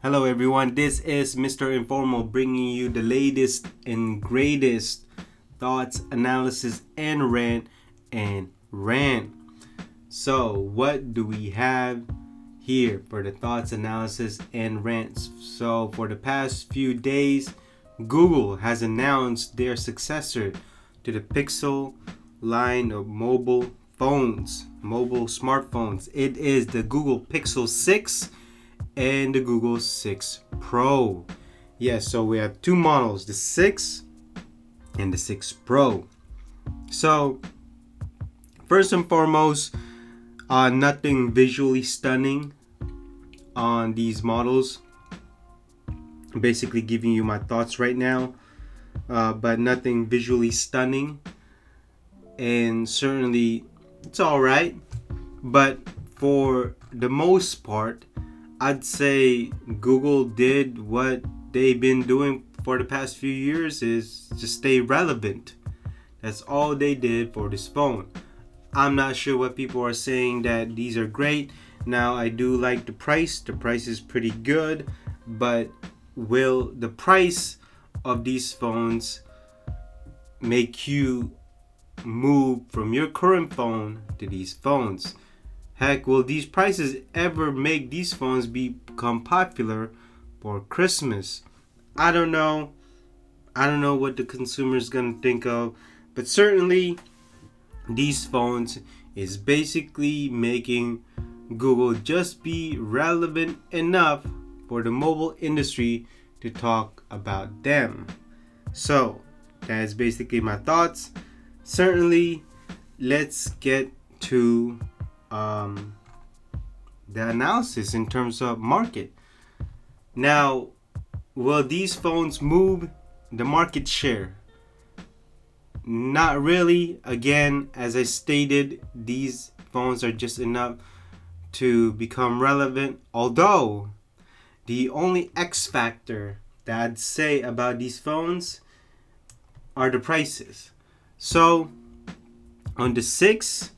Hello everyone, this is Mr. Informal bringing you the latest and greatest thoughts, analysis, and rant. So, what do we have here for the thoughts, analysis, and rants? So, for the past few days, Google has announced their successor to the Pixel line of mobile smartphones. It is the Google Pixel 6 and the Google 6 Pro. Yes, so we have two models, the 6 and the 6 Pro. So, first and foremost, nothing visually stunning on these models. Basically giving you my thoughts right now, but nothing visually stunning. And certainly, it's alright. But for the most part, I'd say Google did what they've been doing for the past few years, is to stay relevant. That's all they did for this phone. I'm not sure what people are saying that these are great. Now, I do like the price. The price is pretty good, but will the price of these phones make you move from your current phone to these phones? Heck, will these prices ever make these phones become popular for Christmas? I don't know. I don't know what the consumer is going to think of. But certainly, these phones is basically making Google just be relevant enough for the mobile industry to talk about them. So, that is basically my thoughts. Certainly, let's get to the analysis in terms of market. Now, will these phones move the market share? Not really. Again, as I stated, these phones are just enough to become relevant. Although, the only X factor that I'd say about these phones are the prices. So, on the 6,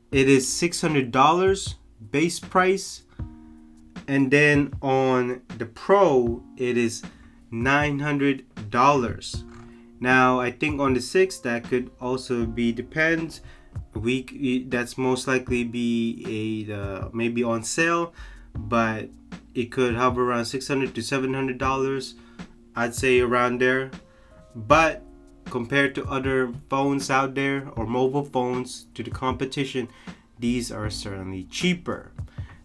it is $600 base price, and then on the Pro it is $900. Now, I think on the 6 that could also be depends. That's most likely be maybe on sale, but it could hover around $600 to $700. I'd say around there. But compared to other phones out there or mobile phones, to the competition, these are certainly cheaper.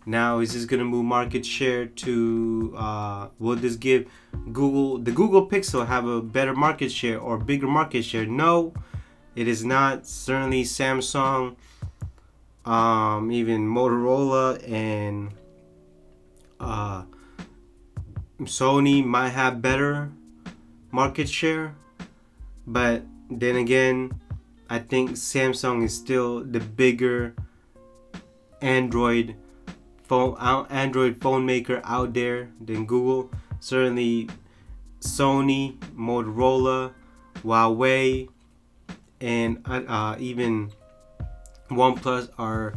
Now, is this going to move market share to, will this give the Google Pixel have a better market share or bigger market share? No, it is not. Certainly Samsung, even Motorola and Sony might have better market share. But then again, I think Samsung is still the bigger Android phone maker out there than Google. Certainly Sony, Motorola, Huawei, and even OnePlus are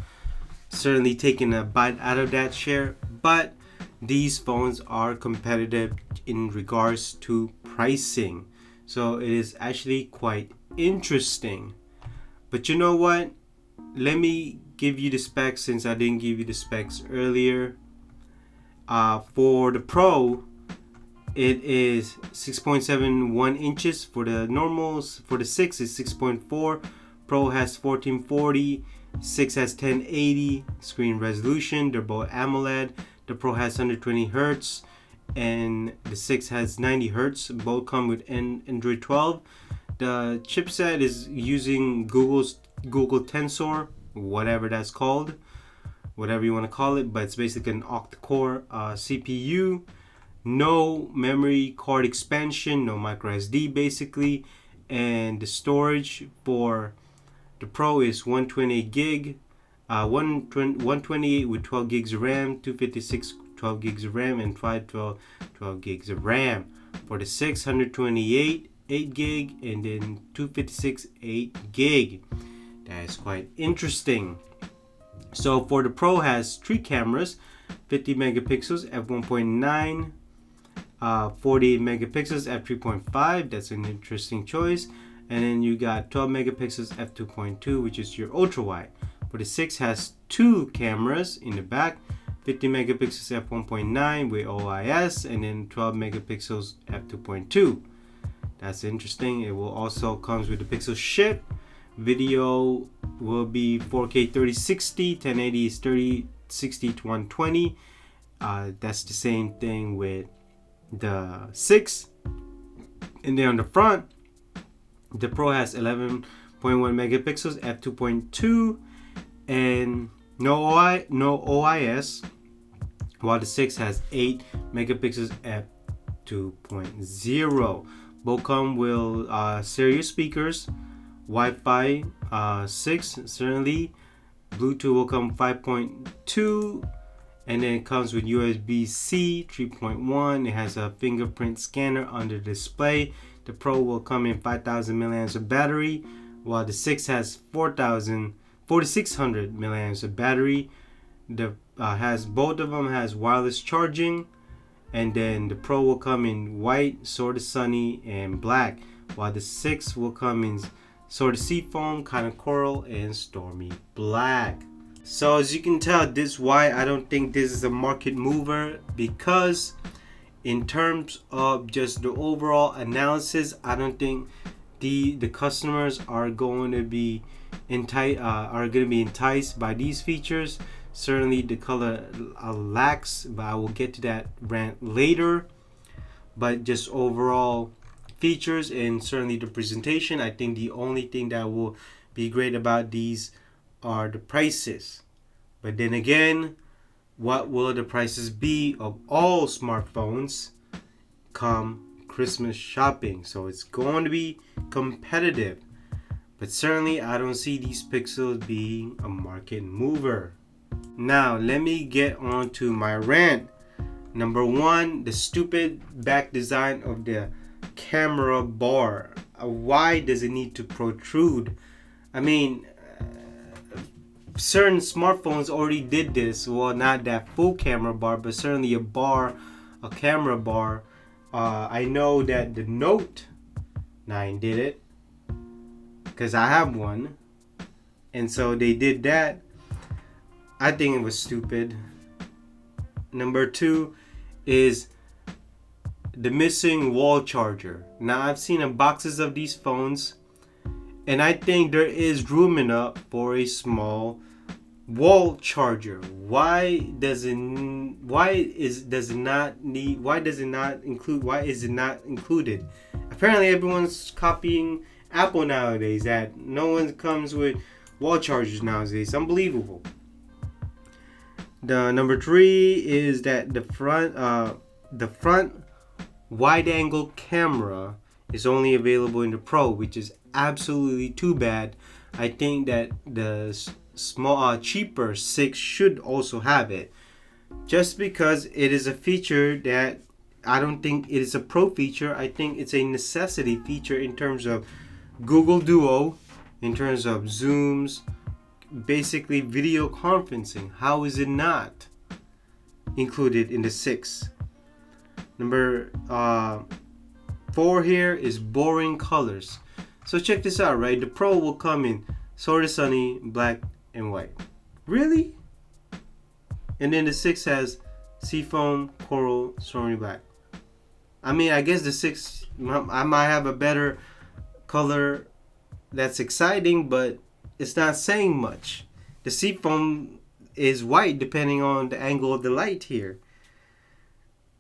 certainly taking a bite out of that share. But these phones are competitive in regards to pricing. So it is actually quite interesting. But you know what? Let me give you the specs since I didn't give you the specs earlier. For the Pro, it is 6.71 inches. For the normals, for the 6 is 6.4. Pro has 1440. 6 has 1080 screen resolution. They're both AMOLED. The Pro has 120 Hz. And the 6 has 90 Hz. Both come with Android 12. The chipset is using Google Tensor, whatever that's called, whatever you want to call it, but it's basically an octa-core CPU. No memory card expansion, no micro SD basically, and the storage for the Pro is 128 gig, 128 with 12 gigs of RAM, 256 12 gigs of RAM, and 512 gigs of RAM. For the 628 8 gig, and then 256 8 gig. That is quite interesting. So for the Pro has 3 cameras, 50 megapixels f1.9, 48 megapixels f3.5. That's an interesting choice. And then you got 12 megapixels f2.2, which is your ultra wide. But the 6 has two cameras in the back, 50 megapixels f1.9 with OIS, and then 12 megapixels f2.2. That's interesting. It will also comes with the pixel shift. Video will be 4K 3060, 1080 is 3060 to 120. That's the same thing with the 6. And then on the front, the Pro has 11.1 megapixels f2.2 and no OIS, while the 6 has 8 megapixels f2.0. Both come with stereo speakers, Wi-Fi 6 certainly, Bluetooth will come 5.2, and then it comes with USB-C 3.1. It has a fingerprint scanner on the display. The Pro will come in 5,000 milliamps of battery, while the 6 has 4,600 milliamps of battery. The both of them has wireless charging, and then the Pro will come in white, sort of sunny, and black, while the 6 will come in sort of seafoam, kind of coral, and stormy black. So as you can tell, this is why I don't think this is a market mover, because in terms of just the overall analysis, I don't think the customers are going to be enticed by these features. Certainly the color lacks, but I will get to that rant later. But just overall features and certainly the presentation, I think the only thing that will be great about these are the prices. But then again, what will the prices be of all smartphones come Christmas shopping? So it's going to be competitive, but certainly I don't see these Pixels being a market mover. Now let me get on to my rant. Number one, the stupid back design of the camera bar. Why does it need to protrude? I mean, certain smartphones already did this. Well, not that full camera bar, but certainly a camera bar. I know that the Note 9 did it, because I have one, and so they did that. I think it was stupid. Number two is the missing wall charger. Now I've seen boxes of these phones, and I think there is room enough for a small wall charger. Why is it not included? Apparently everyone's copying Apple nowadays, that no one comes with wall chargers nowadays. Unbelievable. The number three is that the front wide angle camera is only available in the Pro, which is absolutely too bad. I think that the cheaper 6 should also have it, just because it is a feature that I don't think it is a Pro feature. I think it's a necessity feature in terms of Google Duo, in terms of Zooms, basically video conferencing. How is it not included in the 6? Number 4 here is boring colors. So check this out, right? The Pro will come in sort of sunny, black and white. Really? And then the 6 has seafoam, coral, stormy black. I mean, I guess the 6, I might have a better color that's exciting, but it's not saying much. The seafoam is white depending on the angle of the light here.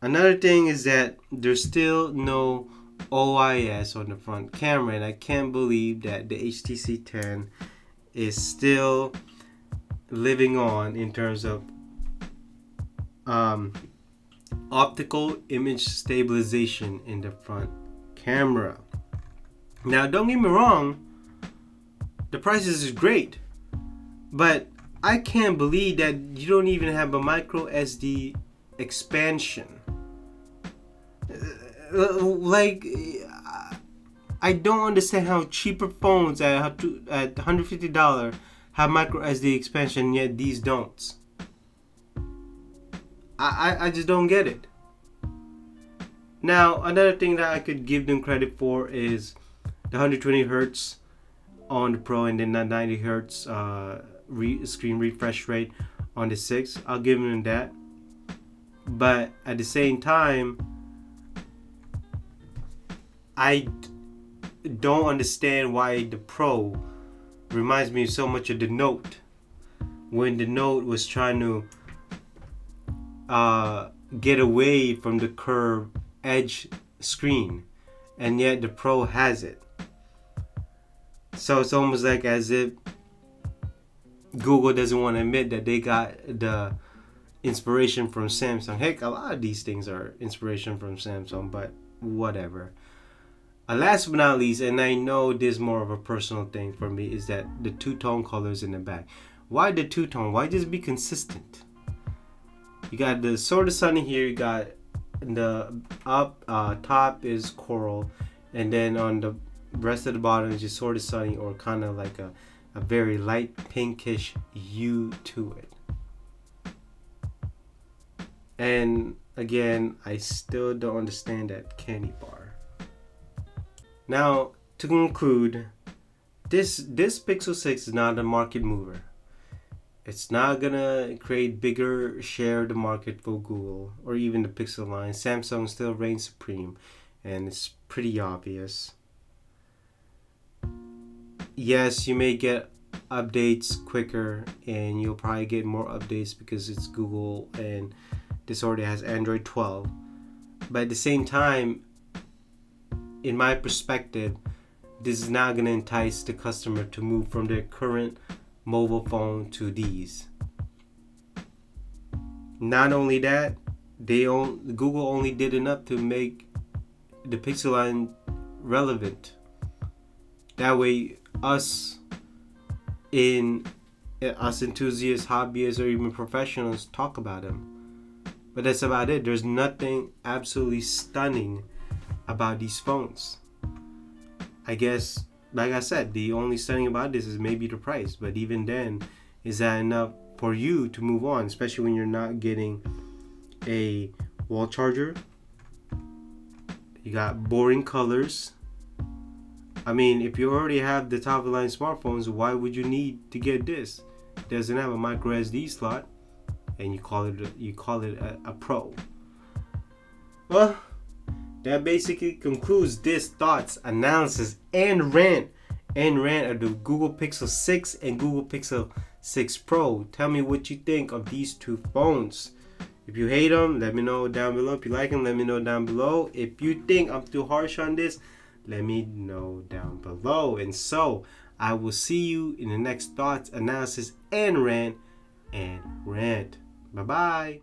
Another thing is that there's still no OIS on the front camera, and I can't believe that the HTC 10 is still living on in terms of optical image stabilization in the front camera. Now don't get me wrong, the prices is great, but I can't believe that you don't even have a micro SD expansion. Like, I don't understand how cheaper phones at $150 have micro SD expansion, yet these don't. I just don't get it. Now, another thing that I could give them credit for is the 120 hertz on the Pro and then the 90 hertz screen refresh rate on the 6. I'll give them that. But at the same time, I don't understand why the Pro reminds me so much of the Note, when the Note was trying to get away from the curved edge screen, and yet the Pro has it. So it's almost like as if Google doesn't want to admit that they got the inspiration from Samsung. Heck, a lot of these things are inspiration from Samsung, but whatever. Last but not least, and I know this is more of a personal thing for me, is that the two-tone colors in the back. Why the two-tone? Why just be consistent? You got the sort of sunny here, you got the top is coral, and then on the rest of the bottom is just sort of sunny, or kind of like a very light pinkish hue to it. And again, I still don't understand that candy bar. Now, to conclude, this Pixel 6 is not a market mover. It's not gonna create bigger share of the market for Google or even the Pixel line. Samsung still reigns supreme, and it's pretty obvious. Yes, you may get updates quicker, and you'll probably get more updates because it's Google and this already has Android 12. But at the same time, in my perspective, this is not going to entice the customer to move from their current mobile phone to these. Not only that, Google only did enough to make the Pixel line relevant. That way, us enthusiasts, hobbyists, or even professionals talk about them. But that's about it. There's nothing absolutely stunning about these phones. I guess, like I said, the only stunning about this is maybe the price. But even then, is that enough for you to move on? Especially when you're not getting a wall charger. You got boring colors. I mean, if you already have the top of the line smartphones, why would you need to get this? It doesn't have a micro SD slot, and you call it a Pro. Well, that basically concludes this thoughts, analysis, and rant of the Google Pixel 6 and Google Pixel 6 Pro. Tell me what you think of these two phones. If you hate them, let me know down below. If you like them, let me know down below. If you think I'm too harsh on this, let me know down below. And so, I will see you in the next thoughts, analysis, and rant. Bye-bye.